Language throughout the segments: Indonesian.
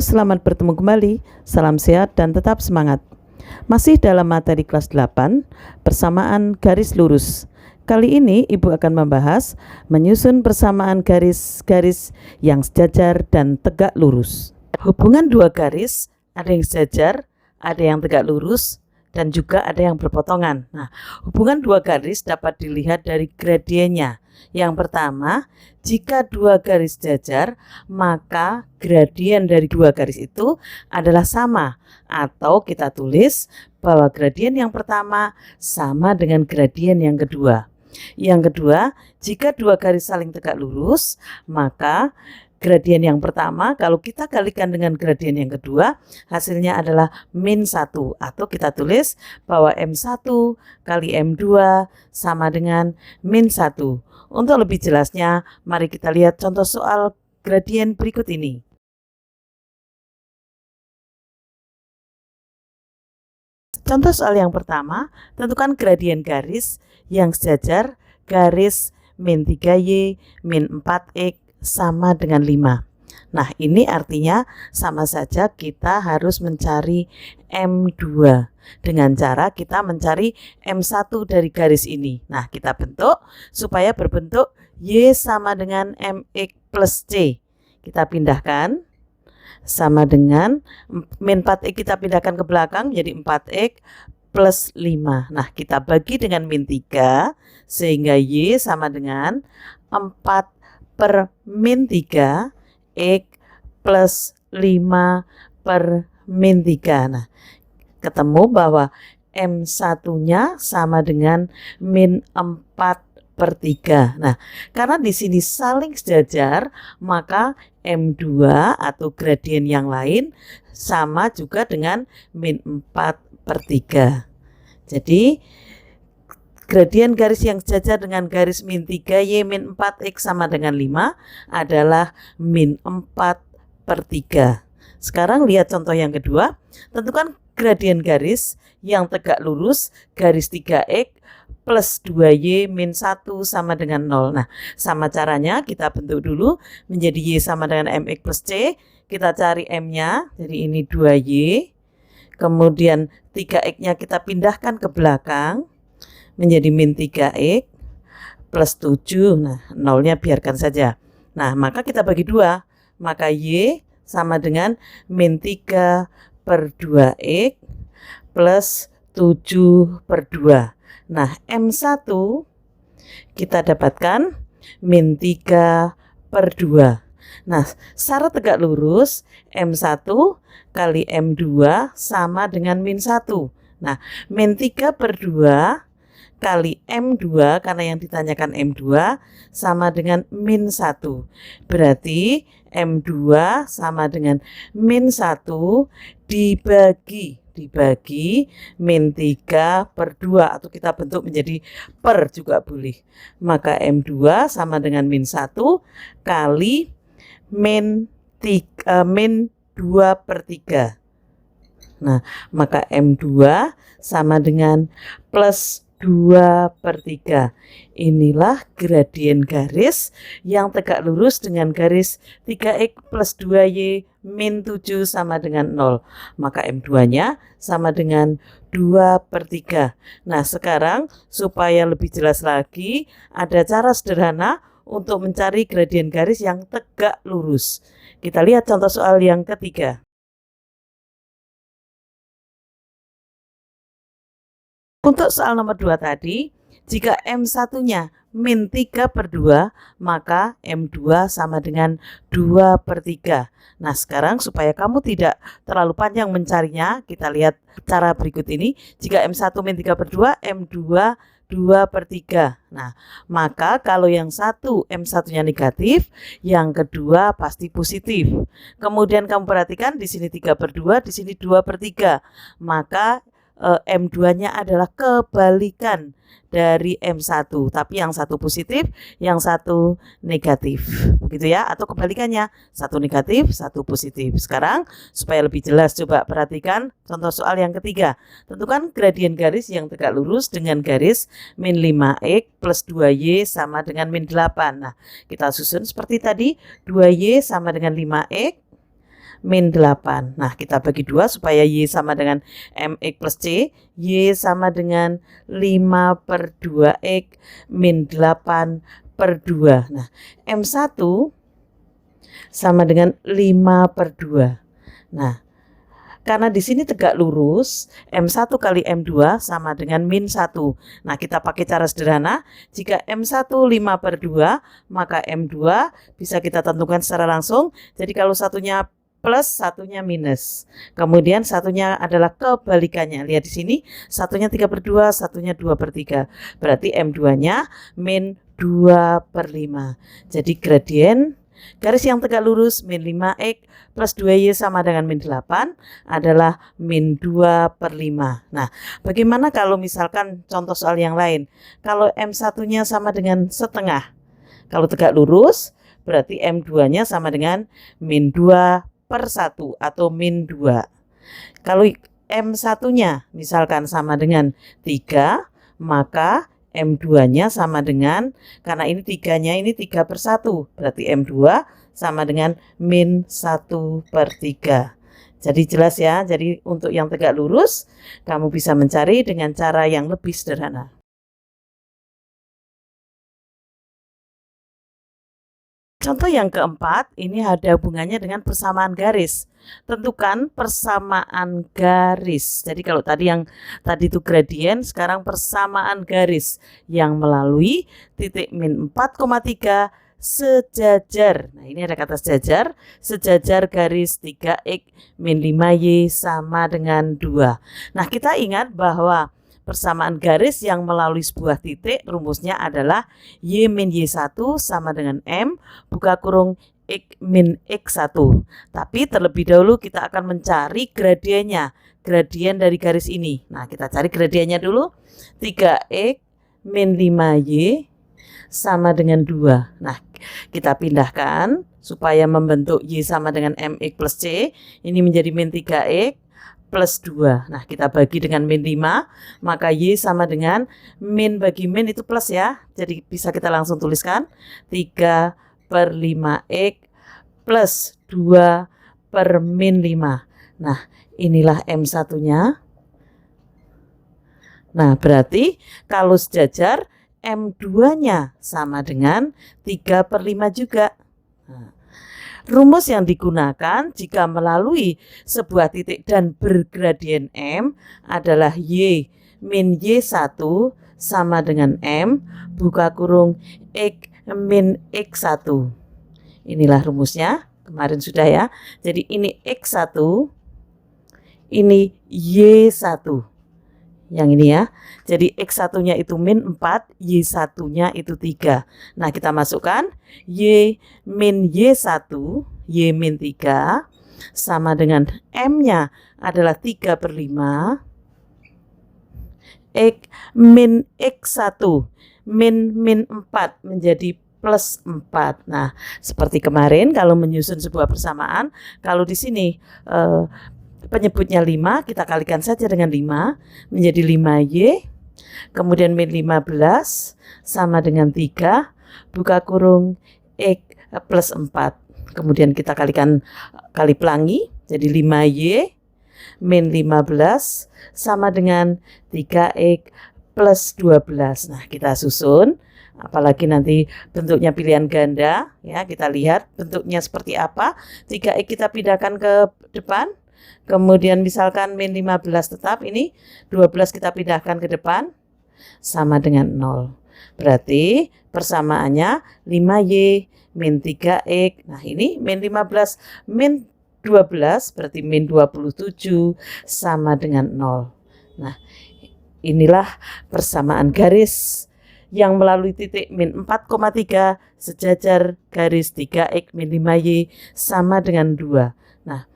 selamat bertemu kembali. Salam sehat dan tetap semangat. Masih dalam materi kelas 8, persamaan garis lurus. Kali ini Ibu akan membahas menyusun persamaan garis-garis yang sejajar dan tegak lurus. Hubungan dua garis, ada yang sejajar, ada yang tegak lurus, dan juga ada yang berpotongan. Nah, hubungan dua garis dapat dilihat dari gradiennya. Yang pertama, jika dua garis sejajar, maka gradien dari dua garis itu adalah sama. Atau kita tulis bahwa gradien yang pertama sama dengan gradien yang kedua. Yang kedua, jika dua garis saling tegak lurus, maka gradien yang pertama kalau kita kalikan dengan gradien yang kedua, hasilnya adalah -1. Atau kita tulis bahwa M1 kali M2 sama dengan -1. Untuk lebih jelasnya, mari kita lihat contoh soal gradien berikut ini. Contoh soal yang pertama, tentukan gradien garis yang sejajar garis -3y -4x sama dengan 5. Nah, ini artinya sama saja kita harus mencari M2 dengan cara kita mencari M1 dari garis ini. Nah, kita bentuk supaya berbentuk Y sama dengan MX plus C. Kita pindahkan sama dengan -4x kita pindahkan ke belakang menjadi 4x plus 5. Nah, kita bagi dengan -3 sehingga Y sama dengan 4 per -3 X plus 5 per -3. Nah, ketemu bahwa M1-nya sama dengan -4 per 3. Nah, karena di sini saling sejajar, maka M2 atau gradien yang lain sama juga dengan -4 per 3. Jadi, gradien garis yang sejajar dengan garis -3y -4x sama dengan 5 adalah -4 per 3. Sekarang lihat contoh yang kedua. Tentukan gradien garis yang tegak lurus garis 3x plus 2y -1 sama dengan 0. Nah, sama caranya kita bentuk dulu menjadi y sama dengan mx plus c. Kita cari m-nya, jadi ini 2y. Kemudian 3x-nya kita pindahkan ke belakang menjadi -3x plus 7. Nah, 0-nya biarkan saja. Nah, maka kita bagi 2. Maka Y sama dengan -3 per 2x plus 7 per 2. Nah, M1 kita dapatkan -3 per 2. Nah, secara tegak lurus M1 kali M2 sama dengan -1. Nah, -3 per 2 kali M2, karena yang ditanyakan M2 sama dengan -1. Berarti M2 sama dengan -1 dibagi -3 per 2, atau kita bentuk menjadi per juga boleh. Maka M2 sama dengan -1 kali -2 per 3. Nah, maka M2 sama dengan plus 2 per 3. Inilah gradien garis yang tegak lurus dengan garis 3x plus 2y -7 sama dengan 0. Maka M2-nya sama dengan 2 per 3. Nah, sekarang supaya lebih jelas lagi, ada cara sederhana untuk mencari gradien garis yang tegak lurus. Kita lihat contoh soal yang ketiga. Untuk soal nomor 2 tadi, jika M1-nya -3 per 2, maka M2 sama dengan 2 per 3. Nah, sekarang supaya kamu tidak terlalu panjang mencarinya, kita lihat cara berikut ini. Jika M1 -3 per 2, M2 2 per 3. Nah, maka kalau yang satu M1-nya negatif, yang kedua pasti positif. Kemudian kamu perhatikan di sini 3 per 2, di sini 2 per 3. Maka M2-nya adalah kebalikan dari M1, tapi yang satu positif, yang satu negatif, begitu ya, atau kebalikannya, satu negatif, satu positif. Sekarang supaya lebih jelas, coba perhatikan contoh soal yang ketiga. Tentukan gradien garis yang tegak lurus dengan garis -5x plus 2y sama dengan -8. Nah, kita susun seperti tadi, 2y sama dengan 5x min 8. Nah, kita bagi 2 supaya Y sama dengan MX plus C. Y sama dengan 5/2X min 8/2. Nah, M1 sama dengan 5/2. Nah, karena di sini tegak lurus, M1 kali M2 sama dengan min 1. Nah, kita pakai cara sederhana. Jika M1 5/2, maka M2 bisa kita tentukan secara langsung. Jadi kalau satunya plus, satunya minus. Kemudian satunya adalah kebalikannya. Lihat di sini, satunya 3/2, satunya 2/3. Berarti M2-nya min 2/5. Jadi gradien garis yang tegak lurus min 5X plus 2Y sama dengan min 8 adalah min 2/5. Nah, bagaimana kalau misalkan contoh soal yang lain? Kalau M1-nya sama dengan setengah. Kalau tegak lurus, berarti M2-nya sama dengan min 2/1 atau min 2. Kalau M1-nya misalkan sama dengan 3, maka M2-nya sama dengan, karena ini 3-nya ini 3/1, berarti M2 sama dengan min 1/3. Jadi jelas ya, jadi untuk yang tegak lurus, kamu bisa mencari dengan cara yang lebih sederhana. Contoh yang keempat, ini ada hubungannya dengan persamaan garis. Tentukan persamaan garis. Jadi kalau tadi itu gradien, sekarang persamaan garis yang melalui titik min 4,3 sejajar. Nah, ini ada kata sejajar garis 3X min 5Y sama dengan 2. Nah, kita ingat bahwa persamaan garis yang melalui sebuah titik rumusnya adalah Y min Y1 sama dengan M buka kurung X min X1. Tapi terlebih dahulu kita akan mencari gradiennya, gradien dari garis ini. Nah, kita cari gradiennya dulu. 3X min 5Y sama dengan 2. Nah, kita pindahkan supaya membentuk Y sama dengan MX plus C. Ini menjadi min 3X plus 2. Nah, kita bagi dengan min 5, maka Y sama dengan min bagi min itu plus ya. Jadi bisa kita langsung tuliskan 3/5X plus 2 per min 5. Nah, inilah M1-nya. Nah, berarti kalau sejajar M2-nya sama dengan 3/5 juga. Nah, rumus yang digunakan jika melalui sebuah titik dan bergradien M adalah Y min Y1 sama dengan M buka kurung X min X1. Inilah rumusnya, kemarin sudah ya. Jadi ini X1, ini Y1. Yang ini ya. Jadi X1-nya itu min 4, Y1-nya itu 3. Nah, kita masukkan Y min Y1, Y min 3, sama dengan M-nya adalah 3/5, X min X1, min 4 menjadi plus 4. Nah, seperti kemarin kalau menyusun sebuah persamaan, kalau di sini penyebutnya 5, kita kalikan saja dengan 5, menjadi 5Y, kemudian min 15 sama dengan 3, buka kurung X plus 4. Kemudian kita kalikan kali pelangi, jadi 5Y min 15 sama dengan 3X plus 12. Nah, kita susun, apalagi nanti bentuknya pilihan ganda, ya kita lihat bentuknya seperti apa. 3X kita pindahkan ke depan, kemudian misalkan min 15 tetap, ini 12 kita pindahkan ke depan, sama dengan 0. Berarti persamaannya 5Y min 3X. Nah, ini min 15 min 12 berarti min 27 sama dengan 0. Nah, inilah persamaan garis yang melalui titik min 4,3 sejajar garis 3X min 5Y sama dengan 2. Nah,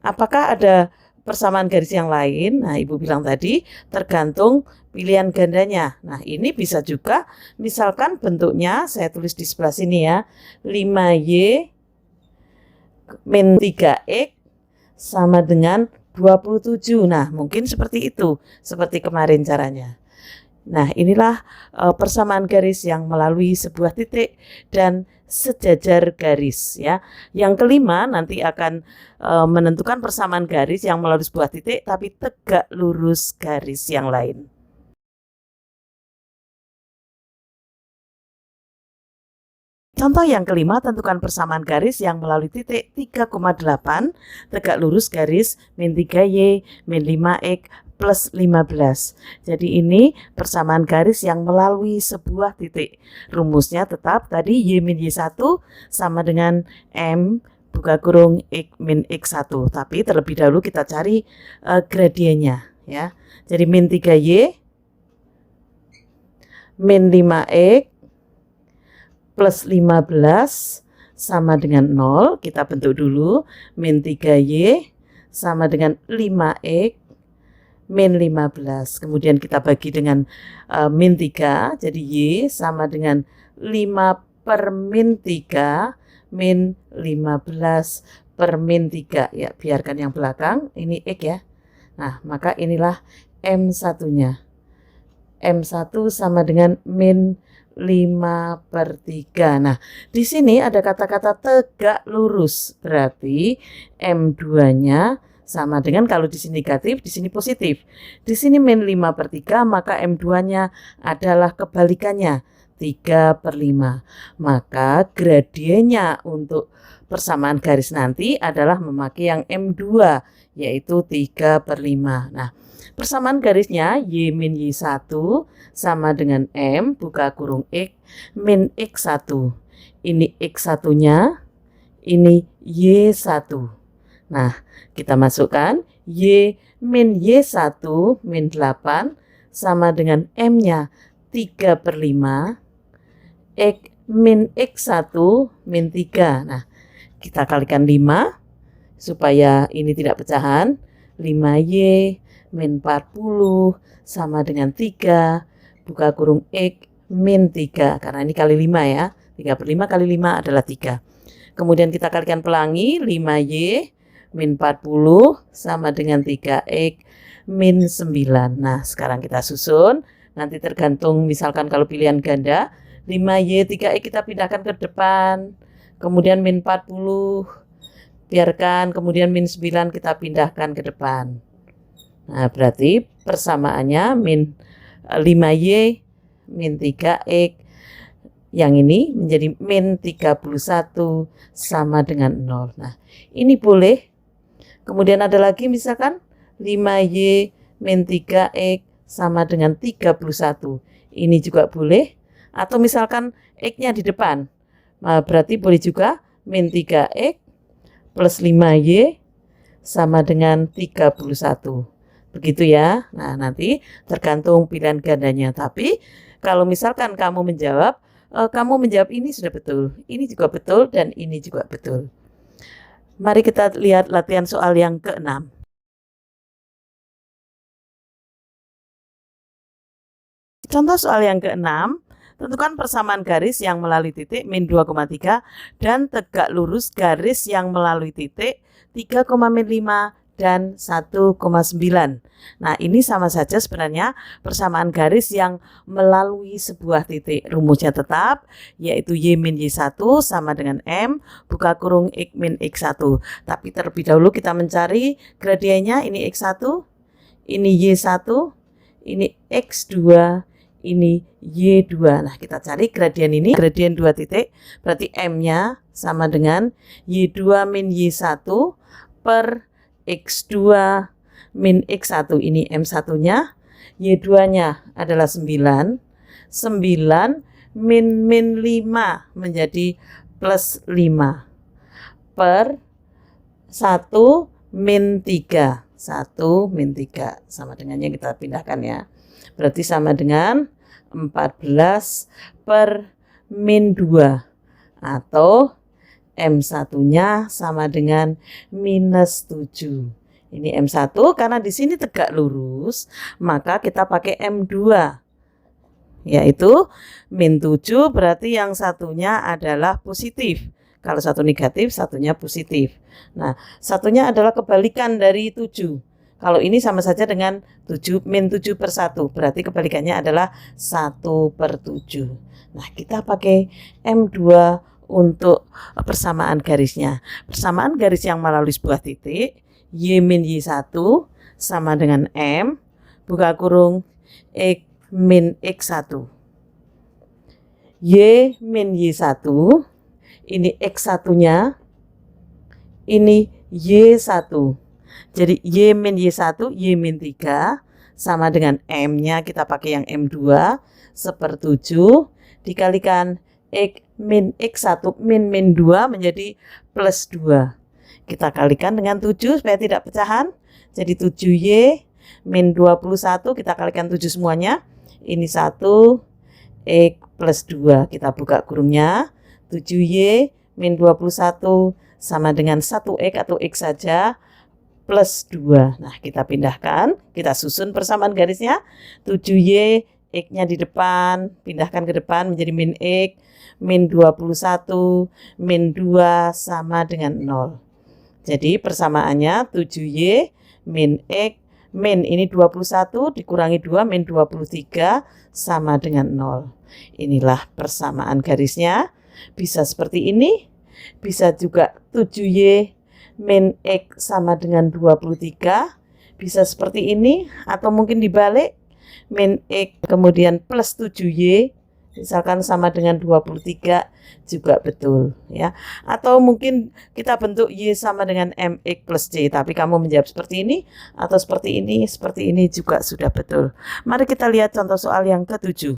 apakah ada persamaan garis yang lain? Nah, Ibu bilang tadi tergantung pilihan gandanya. Nah, ini bisa juga misalkan bentuknya saya tulis di sebelah sini ya. 5Y min 3X sama dengan 27. Nah, mungkin seperti itu, seperti kemarin caranya. Nah, inilah persamaan garis yang melalui sebuah titik dan sejajar garis ya. Yang kelima nanti akan menentukan persamaan garis yang melalui sebuah titik tapi tegak lurus garis yang lain. Contoh yang kelima, tentukan persamaan garis yang melalui titik 3,8 tegak lurus garis min 3Y min 5X plus 15. Jadi ini persamaan garis yang melalui sebuah titik. Rumusnya tetap tadi Y min Y1 sama dengan M buka kurung X min X1. Tapi terlebih dahulu kita cari gradiennya ya. Jadi min 3Y min 5X plus 15 sama dengan 0, kita bentuk dulu, min 3Y sama dengan 5X min 15, kemudian kita bagi dengan min 3, jadi Y sama dengan 5 per min 3 min 15 per min 3, ya biarkan yang belakang, ini X ya. Nah, maka inilah M1-nya. M1 sama dengan min 5/3. Nah, di sini ada kata-kata tegak lurus. Berarti M2-nya sama dengan kalau di sini negatif, di sini positif. Di sini min 5/3, maka M2-nya adalah kebalikannya, 3/5. Maka gradiennya untuk persamaan garis nanti adalah memakai yang M2, yaitu 3/5. Nah, persamaan garisnya Y min Y1 sama dengan M buka kurung X min X1. Ini X1-nya, ini Y1. Nah, kita masukkan Y min Y1 min 8 sama dengan M-nya 3/5 X min X1 min 3. Nah, kita kalikan 5 supaya ini tidak pecahan. 5Y min 40 sama dengan 3 buka kurung X min 3, karena ini kali 5 ya, 3/5 kali 5 adalah 3. Kemudian kita kalikan pelangi, 5Y min 40 sama dengan 3X min 9. Nah, sekarang kita susun, nanti tergantung misalkan kalau pilihan ganda, 5Y 3X kita pindahkan ke depan, kemudian min 40 biarkan, kemudian min 9 kita pindahkan ke depan. Nah, berarti persamaannya min 5Y min 3X, yang ini menjadi min 31 sama dengan 0. Nah, ini boleh. Kemudian ada lagi misalkan 5Y min 3X sama dengan 31. Ini juga boleh. Atau misalkan X-nya di depan. Nah, berarti boleh juga min 3X plus 5Y sama dengan 31. Begitu ya. Nah, nanti tergantung pilihan gandanya. Tapi kalau misalkan kamu menjawab ini sudah betul, ini juga betul, dan ini juga betul. Mari kita lihat latihan soal yang ke-6. Contoh soal yang ke-6, tentukan persamaan garis yang melalui titik min 2,3 dan tegak lurus garis yang melalui titik 3,5 dan 1,9. Nah, ini sama saja sebenarnya persamaan garis yang melalui sebuah titik. Rumusnya tetap, yaitu Y min Y1 sama dengan M buka kurung X min X1. Tapi terlebih dahulu kita mencari gradiennya, ini X1, ini Y1, ini X2, ini Y2. Nah, kita cari gradien ini, gradien 2 titik, berarti M-nya sama dengan Y2 min Y1 per X2 min X1, ini M1-nya, Y2-nya adalah 9, 9 min 5 menjadi plus 5 per 1 min 3, 1 min 3 sama dengan yang kita pindahkan ya, berarti sama dengan 14 per min 2 atau M1-nya sama dengan minus 7. Ini M1 karena di sini tegak lurus, maka kita pakai M2. Yaitu min 7 berarti yang satunya adalah positif. Kalau satu negatif, satunya positif. Nah, satunya adalah kebalikan dari 7. Kalau ini sama saja dengan 7 min 7 per 1. Berarti kebalikannya adalah 1 per 7. Nah, kita pakai M2 untuk persamaan garisnya. Persamaan garis yang melalui sebuah titik, Y min Y1 sama dengan M, buka kurung, X min X1. Y min Y1, ini X1-nya, ini Y1. Jadi Y min Y1, Y min 3 sama dengan M-nya kita pakai yang M2 1/7 dikalikan X min X1 min 2 menjadi plus 2. Kita kalikan dengan 7 supaya tidak pecahan. Jadi 7Y min 21 kita kalikan 7 semuanya. Ini 1 X plus 2. Kita buka kurungnya. 7Y min 21 sama dengan 1X atau X saja plus 2. Nah, kita pindahkan, kita susun persamaan garisnya. 7Y, X-nya di depan, pindahkan ke depan menjadi min X, min 21, min 2 sama dengan 0. Jadi persamaannya 7Y min X, min ini 21 dikurangi 2, min 23 sama dengan 0. Inilah persamaan garisnya. Bisa seperti ini, bisa juga 7Y min X sama dengan 23, bisa seperti ini, atau mungkin dibalik, min X kemudian plus 7Y, misalkan sama dengan 23 juga betul ya. Atau mungkin kita bentuk Y sama dengan MX plus C, tapi kamu menjawab seperti ini atau seperti ini juga sudah betul. Mari kita lihat contoh soal yang ke-7.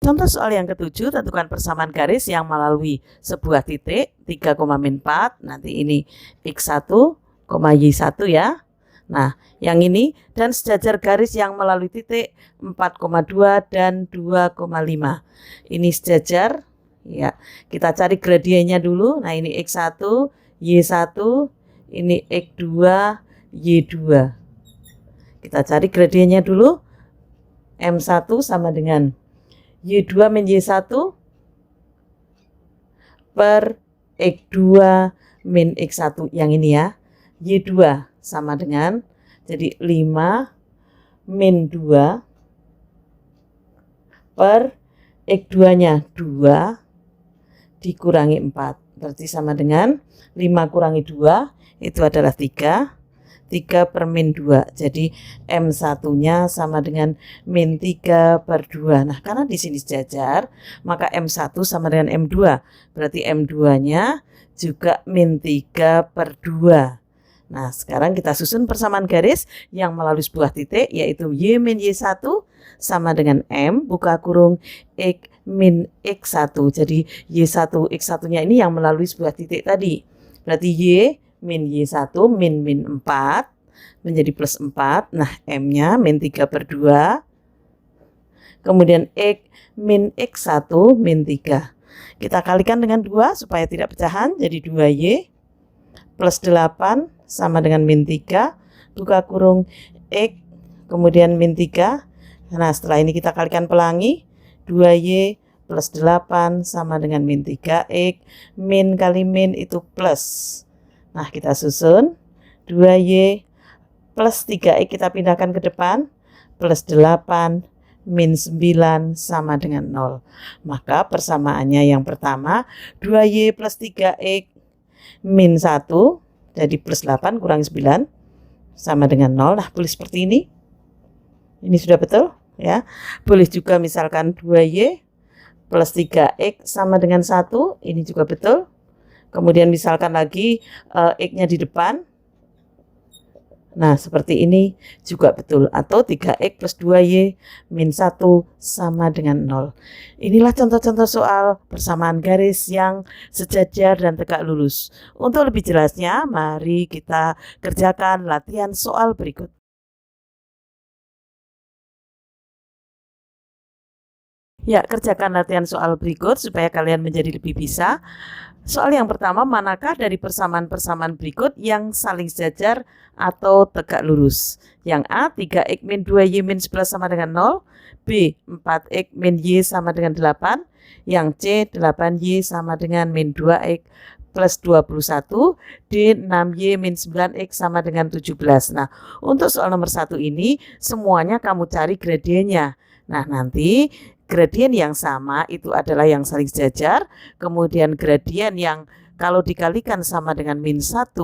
Contoh soal yang ke-7, tentukan persamaan garis yang melalui sebuah titik 3, min 4, nanti ini X1, Y1 ya. Nah, yang ini dan sejajar garis yang melalui titik 4,2 dan 2,5. Ini sejajar ya. Kita cari gradiennya dulu. Nah, ini X1, Y1, ini X2, Y2. Kita cari gradiennya dulu. M1 sama dengan Y2 min Y1 per X2 min X1 yang ini ya. Y2 sama dengan, jadi 5 min 2 per X2-nya 2 dikurangi 4. Berarti sama dengan 5 kurangi 2 itu adalah 3. 3 per min 2. Jadi M1-nya sama dengan min 3 per 2. Nah, karena di sini sejajar, maka M1 sama dengan M2. Berarti M2-nya juga min 3 per 2. Nah, sekarang kita susun persamaan garis yang melalui sebuah titik, yaitu Y min Y1 sama dengan M, buka kurung, X min X1. Jadi Y1, X1-nya ini yang melalui sebuah titik tadi. Berarti Y min Y1 min 4 menjadi plus 4. Nah, M-nya min 3 per 2. Kemudian X min X1 min 3. Kita kalikan dengan 2 supaya tidak pecahan. Jadi 2Y plus 8 sama dengan min 3. Buka kurung X kemudian min 3. Nah, setelah ini kita kalikan pelangi. 2Y plus 8 sama dengan min 3X. Min kali min itu plus. Nah, kita susun 2Y plus 3X kita pindahkan ke depan, plus 8 min 9 sama dengan 0. Maka persamaannya yang pertama 2Y plus 3X min 1, jadi plus 8 kurangi 9 sama dengan 0. Nah, boleh seperti ini. Ini sudah betul ya. Boleh juga misalkan 2Y plus 3X sama dengan 1, ini juga betul. Kemudian misalkan lagi X-nya di depan. Nah, seperti ini juga betul. Atau 3X plus 2Y min 1 sama dengan 0. Inilah contoh-contoh soal persamaan garis yang sejajar dan tegak lurus. Untuk lebih jelasnya, mari kita kerjakan latihan soal berikut. Ya, kerjakan latihan soal berikut supaya kalian menjadi lebih bisa. Soal yang pertama, manakah dari persamaan-persamaan berikut yang saling sejajar atau tegak lurus? Yang A, 3X min 2Y min 11 sama dengan 0. B, 4X min Y sama dengan 8. Yang C, 8Y sama dengan min 2X plus 21, D 6Y min 9X sama dengan 17. Nah, untuk soal nomor 1 ini semuanya kamu cari gradiennya. Nah, nanti gradien yang sama itu adalah yang saling sejajar, kemudian gradien yang kalau dikalikan sama dengan min 1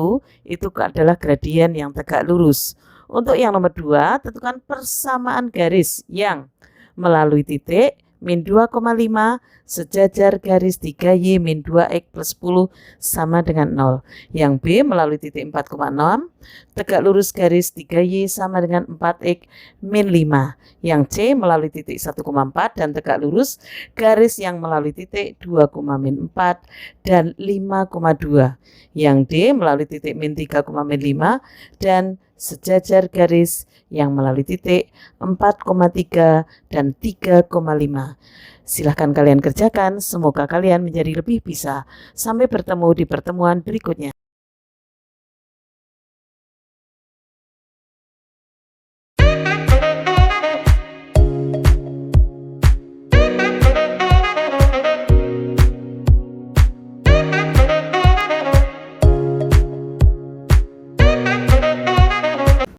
itu adalah gradien yang tegak lurus. Untuk yang nomor 2, tentukan persamaan garis yang melalui titik min 2,5 sejajar garis 3Y min 2X plus 10 sama dengan 0. Yang B melalui titik 4,6 tegak lurus garis 3Y sama dengan 4X min 5. Yang C melalui titik 1,4 dan tegak lurus garis yang melalui titik 2, min 4 dan 5,2. Yang D melalui titik min 3, min 5 dan sejajar garis yang melalui titik 4,3 dan 3,5. Silahkan kalian kerjakan, semoga kalian menjadi lebih bisa. Sampai bertemu di pertemuan berikutnya.